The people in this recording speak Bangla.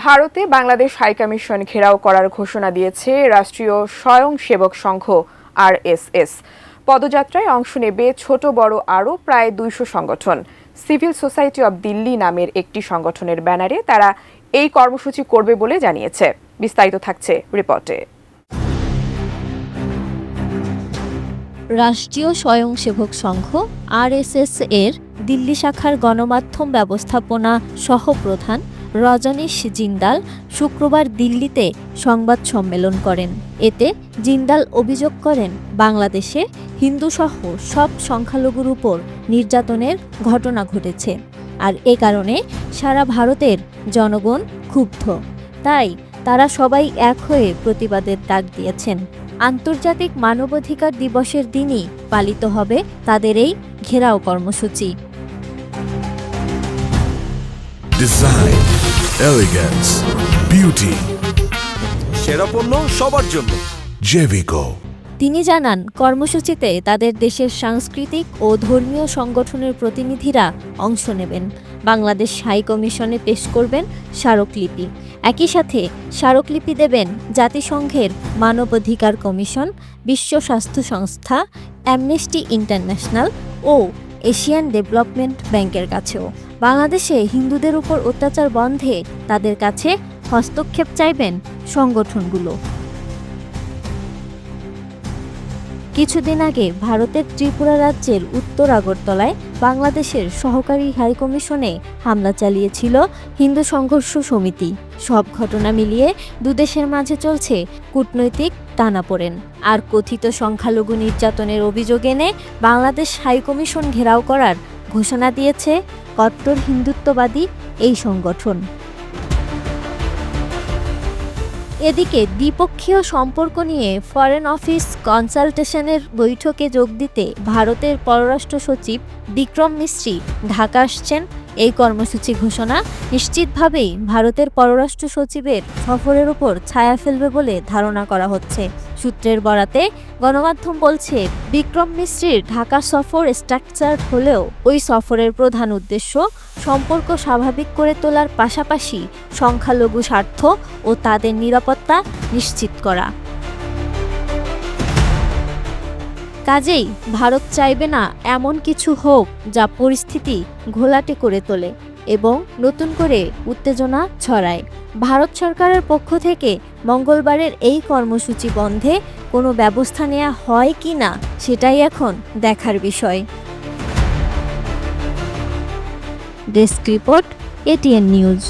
ভারতে বাংলাদেশ হাইকমিশন ঘেরাও করার ঘোষণা দিয়েছে রাষ্ট্রীয় স্বয়ংসেবক সংঘ আরএসএস। পদযাত্রায় অংশ নেবে ছোট বড় আরও প্রায় ২০০ সংগঠন। সিভিল সোসাইটি অব দিল্লি নামের একটি সংগঠনের ব্যানারে তারা এই কর্মসূচি করবে বলে জানিয়েছে। বিস্তারিত থাকছে রিপোর্টে। রাষ্ট্রীয় স্বয়ংসেবক সংঘ আরএসএস এর দিল্লি শাখার গণমাধ্যম ব্যবস্থাপনা সহপ্রধান রজনীশ জিন্দাল শুক্রবার দিল্লিতে সংবাদ সম্মেলন করেন। এতে জিন্দাল অভিযোগ করেন, বাংলাদেশে হিন্দুসহ সব সংখ্যালঘুর উপর নির্যাতনের ঘটনা ঘটেছে, আর এ কারণে সারা ভারতের জনগণ ক্ষুব্ধ। তাই তারা সবাই এক হয়ে প্রতিবাদের ডাক দিয়েছেন। আন্তর্জাতিক মানবাধিকার দিবসের দিনই পালিত হবে তাদের এই ঘেরাও কর্মসূচি। ডিজাইন, এলিগেন্স, বিউটি, সেরা পণ্য সবার জন্য জেভিকো। তিনি জানান, কর্মসূচিতে তাদের দেশের সাংস্কৃতিক ও ধর্মীয় সংগঠনের প্রতিনিধিরা অংশ নেবেন। বাংলাদেশ হাইকমিশনে পেশ করবেন স্মারকলিপি। একই সাথে স্মারকলিপি দেবেন জাতিসংঘের মানবাধিকার কমিশন, বিশ্ব স্বাস্থ্য সংস্থা, অ্যামনেস্টি ইন্টারন্যাশনাল ও এশিয়ান ডেভেলপমেন্ট ব্যাংকের কাছেও। বাংলাদেশে হিন্দুদের উপর অত্যাচার বন্ধে তাদের কাছে হস্তক্ষেপ চাইবেন সংগঠনগুলো। কিছুদিন আগে ভারতের ত্রিপুরা রাজ্যের উত্তর আগরতলায় বাংলাদেশের সহকারী হাইকমিশনে হামলা চালিয়েছিল হিন্দু সংঘর্ষ সমিতি। সব ঘটনা মিলিয়ে দুদেশের মাঝে চলছে কূটনৈতিক টানাপোড়েন। আর কথিত সংখ্যালঘু নির্যাতনের অভিযোগ এনে বাংলাদেশ হাইকমিশন ঘেরাও করার ঘোষণা দিয়েছে কট্টর হিন্দুত্ববাদী এই সংগঠন। এদিকে দ্বিপক্ষীয় সম্পর্ক নিয়ে ফরেন অফিস কনসালটেশনের বৈঠকে যোগ দিতে ভারতের পররাষ্ট্র সচিব বিক্রম মিশ্রি ঢাকা আসছেন। এই কর্মসূচি ঘোষণা নিশ্চিতভাবেই ভারতের পররাষ্ট্র সচিবের সফরের উপর ছায়া ফেলবে বলে ধারণা করা হচ্ছে। সূত্রের বরাতে গণমাধ্যম বলছে, বিক্রম মিশ্রির ঢাকা সফর স্ট্রাকচার হলেও ওই সফরের প্রধান উদ্দেশ্য সম্পর্ক স্বাভাবিক করে তোলার পাশাপাশি সংখ্যালঘু স্বার্থ ও তাদের নিরাপত্তা নিশ্চিত করা। কাজেই ভারত চাইবে না এমন কিছু হোক যা পরিস্থিতি ঘোলাটে করে তোলে এবং নতুন করে উত্তেজনা ছড়ায়। ভারত সরকারের পক্ষ থেকে মঙ্গলবারের এই কর্মসূচি বন্ধে কোনো ব্যবস্থা নেওয়া হয় কি না সেটাই এখন দেখার বিষয়। Desk report, ATN news.